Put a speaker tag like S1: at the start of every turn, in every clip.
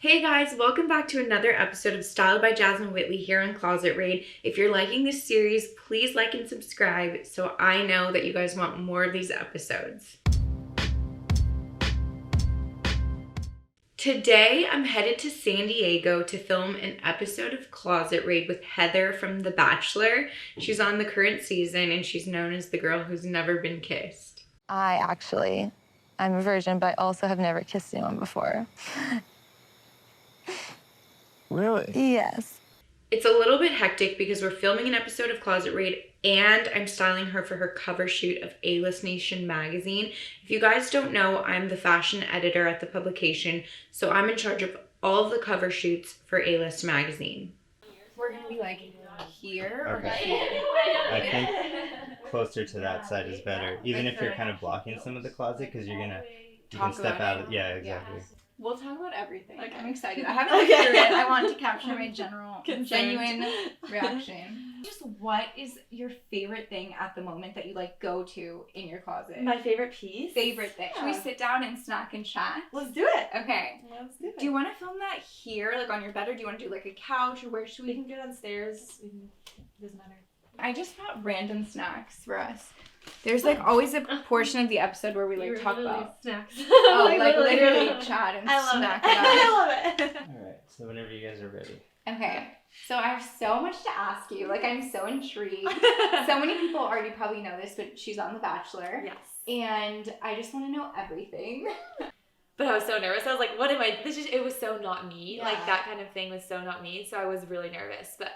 S1: Hey guys, welcome back to another episode of Styled by JAZMIN WHITLEY here on Closet Raid. If you're liking this series, please like and subscribe so I know that you guys want more of these episodes. Today, I'm headed to San Diego to film an episode of Closet Raid with Heather from The Bachelor. She's on the current season and she's known as the girl who's never been kissed.
S2: I'm a virgin, but I also have never kissed anyone before.
S3: Really?
S2: Yes.
S1: It's a little bit hectic because we're filming an episode of Closet Raid and I'm styling her for her cover shoot of A-List Nation magazine. If you guys don't know, I'm the fashion editor at the publication, so I'm in charge of all of the cover shoots for A-List magazine.
S4: We're gonna be like here or
S3: Okay.
S4: here.
S3: I think closer to that side is better, even if you're kind of blocking some of the closet, because you can step out. Yeah, exactly.
S4: We'll talk about everything.
S5: Okay.
S4: I'm excited. I haven't looked through it. I want to capture my genuine reaction. Just what is your favorite thing at the moment that you like go to in your closet?
S5: My favorite piece?
S4: Favorite thing. Should we sit down and snack and chat?
S5: Let's do it.
S4: Okay.
S5: Let's do it.
S4: Do you want to film that here, like on your bed, or do you want to do like a couch, or where should
S5: We
S4: we?
S5: can do it downstairs. Doesn't matter.
S4: I just brought random snacks for us. There's like always a portion of the episode where we like talk about
S5: snacks.
S4: like literally chat and
S5: I love
S4: snack
S5: it.
S4: it up.
S5: I love it.
S3: All right. So whenever you guys are ready.
S4: Okay, so I have so much to ask you. Like, I'm so intrigued. So many people already probably know this, but she's on The Bachelor.
S5: Yes.
S4: And I just want to know everything.
S5: But I was so nervous. I was like, what am I? It was so not me.
S4: Yeah.
S5: Like, that kind of thing was so not me. So I was really nervous. But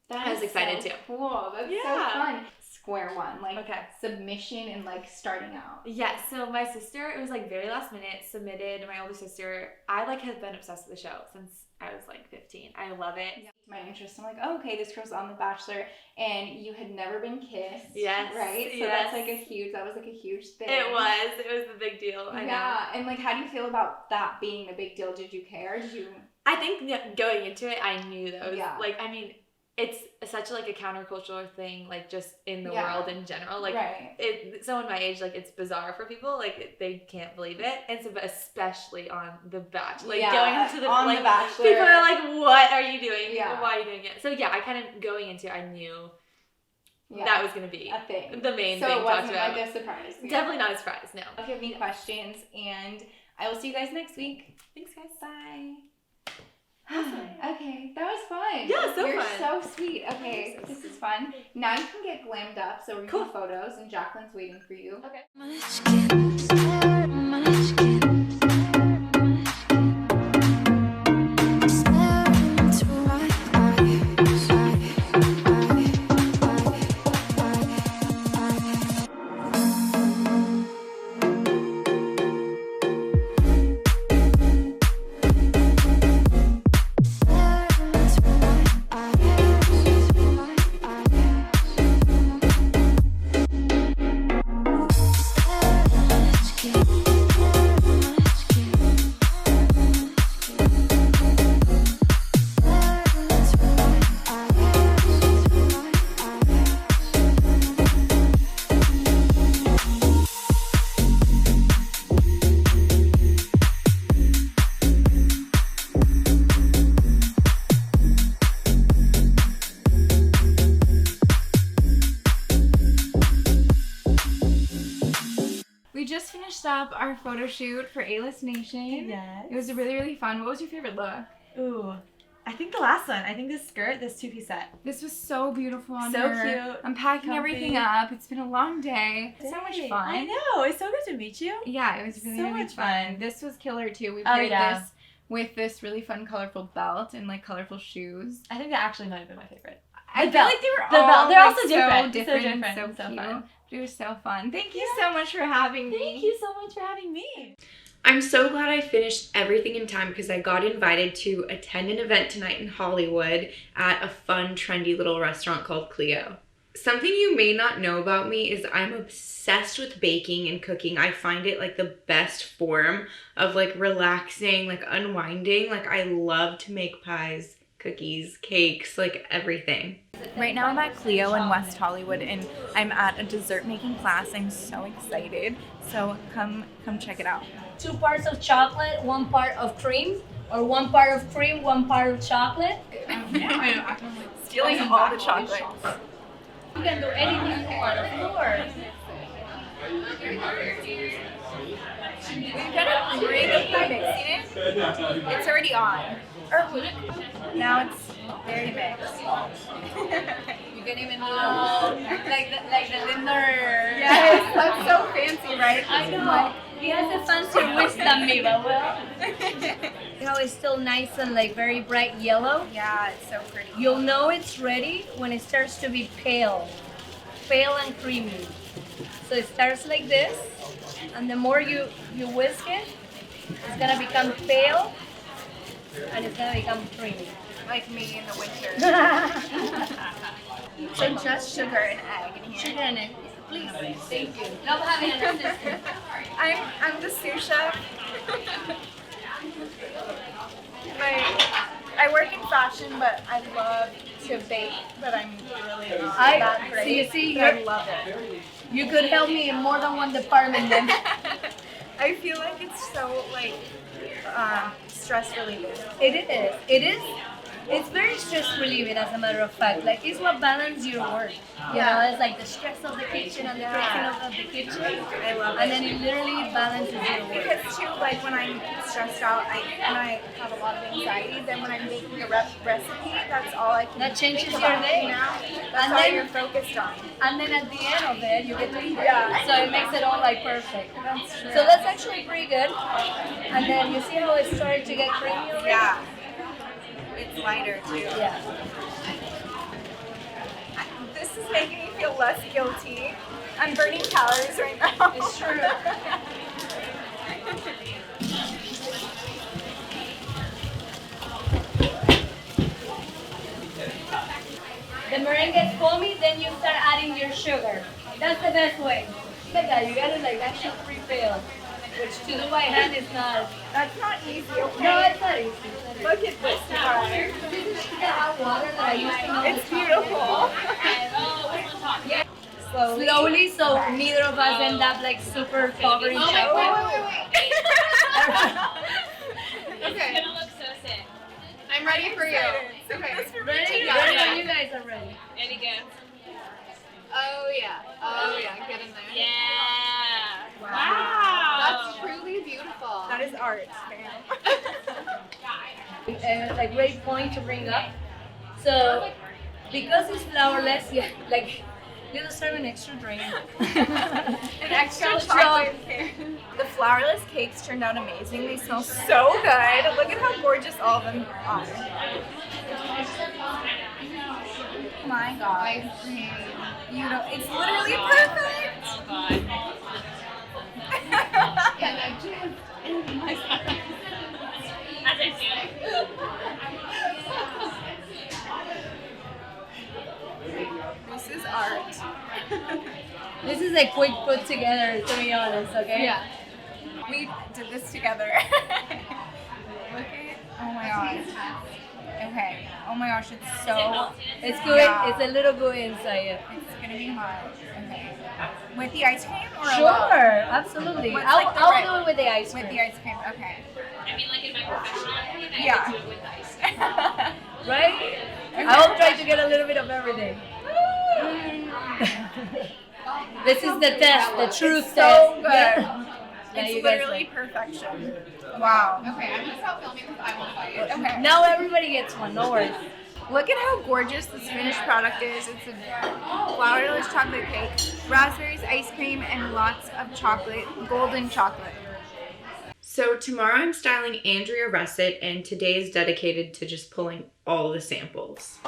S4: That
S5: I was
S4: is
S5: excited
S4: so
S5: too.
S4: Cool. That's
S5: Yeah.
S4: so fun. Square one, like
S5: Okay.
S4: submission and like starting out.
S5: yes, so my sister, it was like very last minute, submitted. My older sister, I like have been obsessed with the show since I was like 15. I love it.
S4: Yeah. My interest. I'm like, oh, okay, this girl's on The Bachelor, and you had never been kissed.
S5: Yes,
S4: Right. So
S5: yes.
S4: that's like that was like a huge thing.
S5: It was the big deal. I know.
S4: Yeah, and like, how do you feel about that being a big deal? Did you care? Did you?
S5: I think going into it, I knew that was
S4: Yeah.
S5: like, I mean, it's such like a countercultural thing, like just in the
S4: Yeah.
S5: world in general. Like,
S4: right.
S5: someone my age, like it's bizarre for people, like they can't believe it, and so but especially on The Bachelor, like going into the
S4: on
S5: like
S4: The Bachelor.
S5: people are like, what are you doing?
S4: Yeah.
S5: Why are you doing it? So yeah, I kind of going into it, I knew
S4: Yeah.
S5: that was gonna be
S4: a thing.
S5: the main
S4: So
S5: thing
S4: it
S5: talked
S4: wasn't
S5: about.
S4: like a surprise. Yeah.
S5: Definitely not a surprise. No.
S4: If you have any questions, and I will see you guys next week.
S5: Thanks, guys.
S4: Bye.
S5: Awesome.
S4: Okay, that was fun.
S5: Yeah, so
S4: You're
S5: fun.
S4: so sweet. Okay, this is fun. Now you can get glammed up, so we're
S5: Cool.
S4: doing photos, and Jacqueline's waiting for you.
S5: Okay.
S4: We just finished up our photo shoot for A-List Nation.
S6: Yes.
S4: It was really, really fun. What was your favorite look?
S6: Ooh, I think the last one. I think this skirt, this two-piece set.
S4: This was so beautiful on
S6: So
S4: her.
S6: cute,
S4: I'm packing
S6: comfy.
S4: everything up. It's been a long day. So much
S6: Dang,
S4: fun.
S6: I know. It's so good to meet you.
S4: Yeah, it was really,
S6: So
S4: really
S6: much
S4: fun.
S6: fun.
S4: This was killer too. We
S6: Oh,
S4: paired
S6: yeah.
S4: this with this really fun colorful belt and like colorful shoes.
S6: I think that actually might have been my favorite.
S4: I feel
S6: belt.
S4: like they were
S6: The
S4: all
S6: belt. They're
S4: like,
S6: also
S4: so
S6: different. So
S4: different,
S6: different
S4: so
S6: and so
S4: cute.
S6: fun.
S4: But it was so fun. Thank you so much for having me.
S6: Thank you so much for having me.
S1: I'm so glad I finished everything in time because I got invited to attend an event tonight in Hollywood at a fun, trendy little restaurant called Cleo. Something you may not know about me is I'm obsessed with baking and cooking. I find it like the best form of like relaxing, like unwinding. Like I love to make pies, cookies, cakes, like everything.
S4: Right now I'm at Cleo in West Hollywood and I'm at a dessert making class. I'm so excited. So come check it out.
S7: 2 parts of chocolate, 1 part of cream, or 1 part of cream, 1 part of chocolate.
S4: Stealing all the chocolates.
S7: You can do anything you want, of course.
S4: We gotta bring up the mixing it. It's already on. Now it's very mixed.
S7: You can even do like the Linder.
S4: Yes, that's so fancy, right?
S7: I know. He has a fancier whisk than me, but well. How it's still nice and like very bright yellow.
S4: Yeah, it's so pretty.
S7: You'll know it's ready when it starts to be pale and creamy. So it starts like this, and the more you whisk it, it's gonna become pale, and it's gonna become creamy.
S4: Like me in the winter. So just sugar and egg in here.
S7: Sugar and egg, please. Thank you. Love having an assistant.
S4: I'm the sous chef. I work in fashion, but I love to bake, but I'm really not that great.
S7: See,
S4: I love it.
S7: You could help me in more than one department then.
S4: I feel like it's so like stress relieving.
S7: It is. It is. It's very stress relieving, as a matter of fact. Like, it's what balances your work. You know, it's like the stress of the kitchen and the pressure of the kitchen.
S4: I love it.
S7: And then it literally balances your work.
S4: Because too, like when I'm stressed out, and I have a lot of anxiety, then when I'm making a recipe, that's all I can.
S7: That changes
S4: think
S7: your
S4: about,
S7: day.
S4: you know? That's
S7: And
S4: all
S7: then-
S4: you're focused on.
S7: And then at the end of it, you get to eat it.
S4: Yeah.
S7: So it makes it all like perfect.
S4: That's true.
S7: So that's actually pretty good. And then you see how it started to get creamy already?
S4: Yeah. It's lighter too.
S7: Yeah.
S4: This is making me feel less guilty. I'm burning calories right now.
S7: It's true. The meringue gets foamy, then you start adding your sugar. That's the best way. Look at that, you got it like that sugar-free feel, which to do by hand is not.
S4: That's not easy, okay?
S7: No, it's not easy.
S4: Look at this water.
S7: This is the hot water that I used to know.
S4: It's beautiful.
S7: Slowly, so neither of us end up like super covered in chocolate.
S4: Okay.
S8: look so sick.
S6: I'm ready for you.
S4: Okay.
S7: Ready? Ready? You guys are ready.
S8: Ready, go.
S6: Oh yeah. Oh yeah. Get in there.
S8: Yeah.
S6: Wow. That's truly beautiful.
S4: That is art,
S7: Like great point to bring up. So because it's flourless, yeah, like you deserve an extra drink.
S4: An extra chocolate cake. The flourless cakes turned out amazing. They smell so good. Look at how gorgeous all of them are. My God.
S6: Ice cream.
S4: You know, it's literally perfect.
S8: Oh God. As I do.
S4: This is art.
S7: This is a quick put together, to be honest, okay?
S6: Yeah.
S4: We did this together. Look at, oh my gosh. Okay. Oh my gosh, it's so,
S7: It's good.
S4: Yeah.
S7: It's a little good inside. Yeah.
S4: it's gonna be hot. Okay. With the ice cream or
S7: Sure,
S4: alone?
S7: absolutely.
S4: What's
S7: I'll,
S4: like the
S7: I'll
S4: right-
S7: do it with the ice cream.
S4: With the ice cream, okay.
S8: I mean, like in my professional opinion, I
S4: Yeah.
S8: would do it with ice.
S7: Right? I'll try to get a little bit of everything. This is the test, the truth
S4: It's
S7: test.
S4: so good.
S7: Yeah, you
S4: It's
S7: guys
S4: literally
S7: like-
S4: perfection. Wow.
S6: Okay, I'm gonna stop filming because I want to buy it.
S4: Okay.
S7: Now everybody gets one, no worries.
S4: Look at how gorgeous this finished product is. It's a flourless chocolate cake, raspberries, ice cream, and lots of chocolate, golden chocolate.
S1: So tomorrow I'm styling Andrea Russett, and today is dedicated to just pulling all the samples.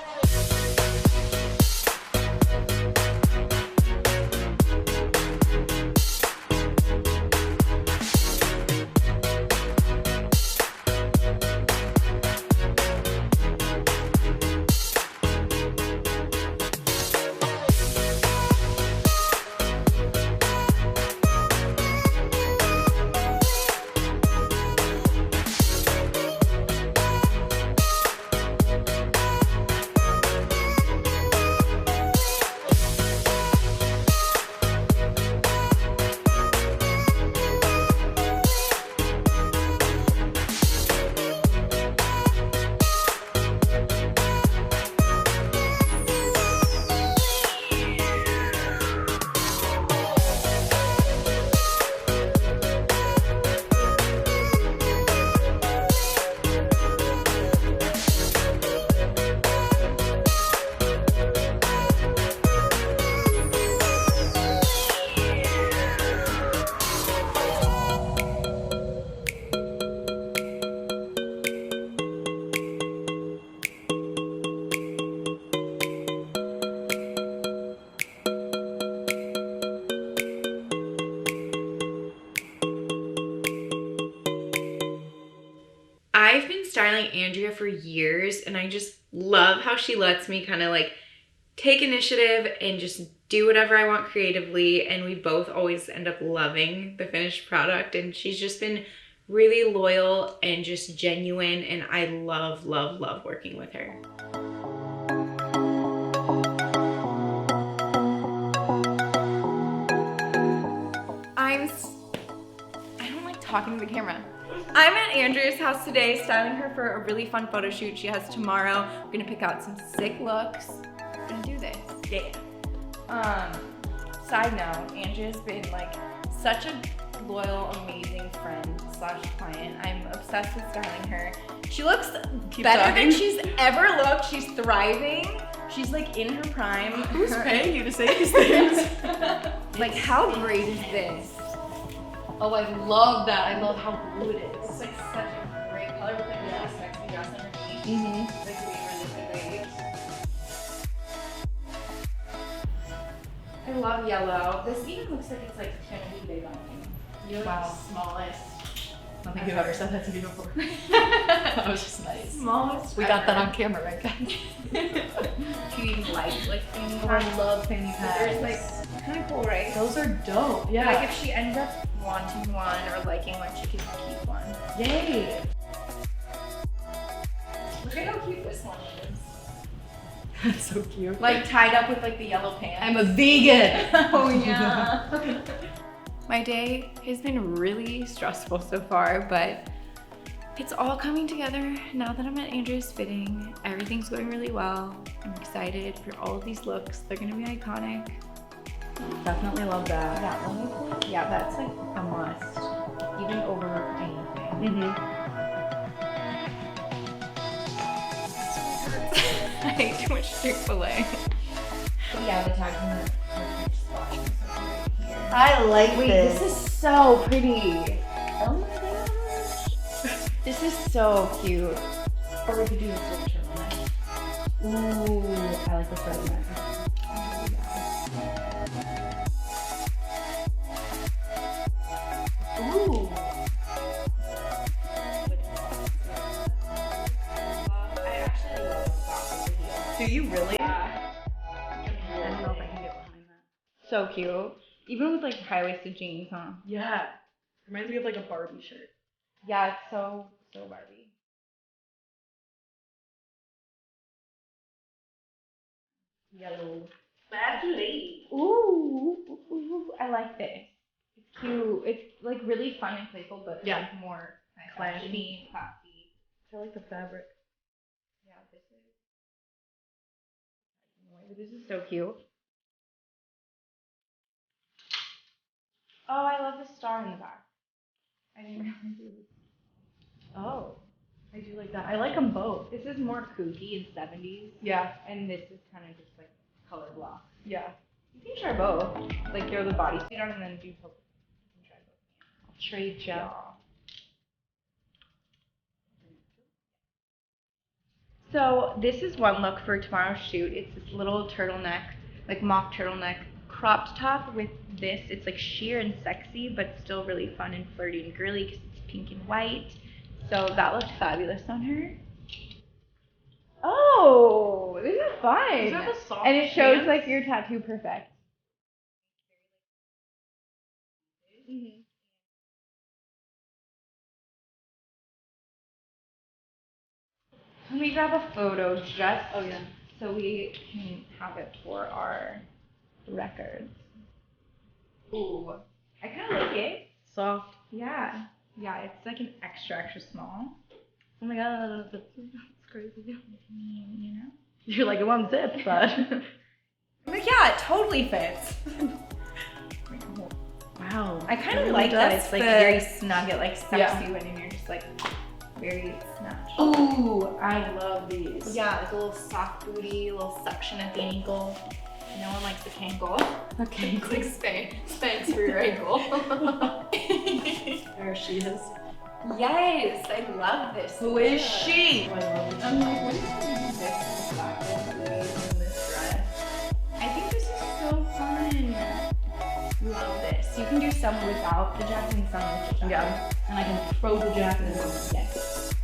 S1: styling Andrea for years, and I just love how she lets me kind of like take initiative and just do whatever I want creatively, and we both always end up loving the finished product, and she's just been really loyal and just genuine, and I love, love, love working with her.
S4: I don't like talking to the camera. I'm at Andrea's house today, styling her for a really fun photo shoot she has tomorrow. We're gonna pick out some sick looks. We're gonna do this. Yeah. Side note, Andrea's been like such a loyal, amazing friend slash client. I'm obsessed with styling her. She looks better than she's ever looked. She's thriving. She's like in her prime.
S6: Who's paying you to say these things?
S4: Like, how great is this?
S2: Oh, I love that. I love how blue it is.
S6: It's like such a great color with like really sexy dress underneath.
S4: Mm-hmm.
S6: Like really great.
S4: I love yellow. This even looks like it's like gonna be big on me.
S6: You're
S4: Wow.
S6: like the smallest. I don't think you've ever said that to me before. That was just nice.
S4: Smallest.
S2: We got that on camera, right, guys?
S4: Do you even like fanny
S2: Oh, I
S4: packs?
S2: love fanny
S4: There's
S2: packs.
S4: like kind of cool, right?
S6: Those are dope. Yeah.
S4: Like if she ends up wanting one or liking one, she can keep one.
S6: Yay.
S4: Look at how cute this one is.
S6: That's so cute.
S4: Like tied up with like the yellow pants.
S2: I'm a vegan.
S4: Oh yeah. My day has been really stressful so far, but it's all coming together now that I'm at Andrea's fitting. Everything's going really well. I'm excited for all of these looks. They're gonna be iconic.
S6: Definitely love that.
S4: Yeah, let me pull. Yeah, that's like a must, even over anything. I ate too much Chick-fil-A. Yeah, the tag from the spot is right here.
S6: I like
S4: Wait, this is so pretty. Oh my gosh. This is so cute. Or we could do this little turtleneck. Ooh, I like the turtleneck. Ooh. I actually love that with the heel.
S6: Do you really?
S4: I don't know if I can get behind that. So cute. Even with like high-waisted jeans, huh?
S6: Yeah. Reminds me of like a Barbie shirt.
S4: Yeah, it's so Barbie.
S6: Yellow.
S4: Ooh, I like this. It's cute. It's like really fun and playful, but
S6: Yeah.
S4: like more
S6: Classy.
S4: classy.
S6: I like the fabric.
S4: Yeah, this is so cute. Oh, I love the star in the back. I didn't realize it was.
S6: Oh. I do like that. I like them both.
S4: This is more kooky and 70s,
S6: Yeah.
S4: and this is kind of just like color block.
S6: Yeah.
S4: You can try both. Like throw the bodysuit on and then do both. You can try both.
S6: Trade
S4: Yeah.
S6: gel.
S4: So this is one look for tomorrow's shoot. It's this little turtleneck, like mock turtleneck cropped top with this. It's like sheer and sexy, but still really fun and flirty and girly because it's pink and white. So that looked fabulous on her. Oh, this is fun.
S6: Is that the soft
S4: And it shows
S6: pants?
S4: like your tattoo perfect. Mm-hmm. Let me grab a photo just so we can have it for our records. Ooh, I kind of like it.
S6: Soft.
S4: Yeah, it's like an extra small. Oh my god, that's crazy. You know?
S6: You're like, it won't zip, but.
S4: I'm like, yeah, it totally fits.
S6: Wow.
S4: I kind
S6: it
S4: of
S6: really
S4: like that
S6: does.
S4: it's like very snug, it like sucks
S6: Yeah.
S4: you in and you're just like very snatched.
S6: Ooh, I love these.
S4: Yeah, like a little soft booty, a little suction at the ankle. No one likes the cankle.
S6: Okay.
S4: It's like Spanx for your ankle.
S6: There she is.
S4: Yes, I love this.
S6: Who is she? Oh, I love this.
S4: I'm like, what is this with black booties and this dress? I think this is so fun. Love this. You can do some without the jacket and some with the jacket.
S6: Yeah. And I can throw the jacket in.
S4: Yes.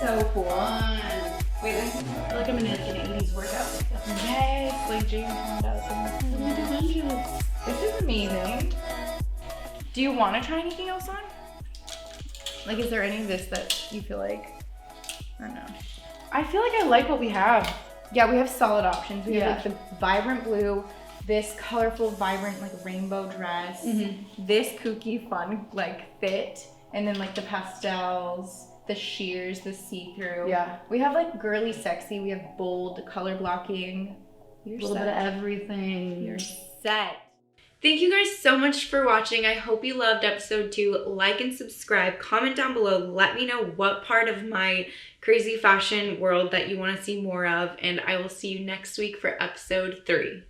S4: so cool.
S6: Wait, I feel like I'm in like an 80s workout.
S4: Yes, like James This is amazing. Do you want to try anything else on? Like, is there any of this that you feel like, I don't know. I feel like I like what we have. Yeah, we have solid options. We have like the vibrant blue, this colorful, vibrant, like rainbow dress, this kooky, fun, like fit, and then like the pastels, the sheers, the see-through.
S6: Yeah.
S4: We have like girly sexy, we have bold color blocking.
S6: A little bit of everything.
S4: You're set.
S1: Thank you guys so much for watching. I hope you loved episode 2. Like and subscribe. Comment down below. Let me know what part of my crazy fashion world that you want to see more of. And I will see you next week for episode 3.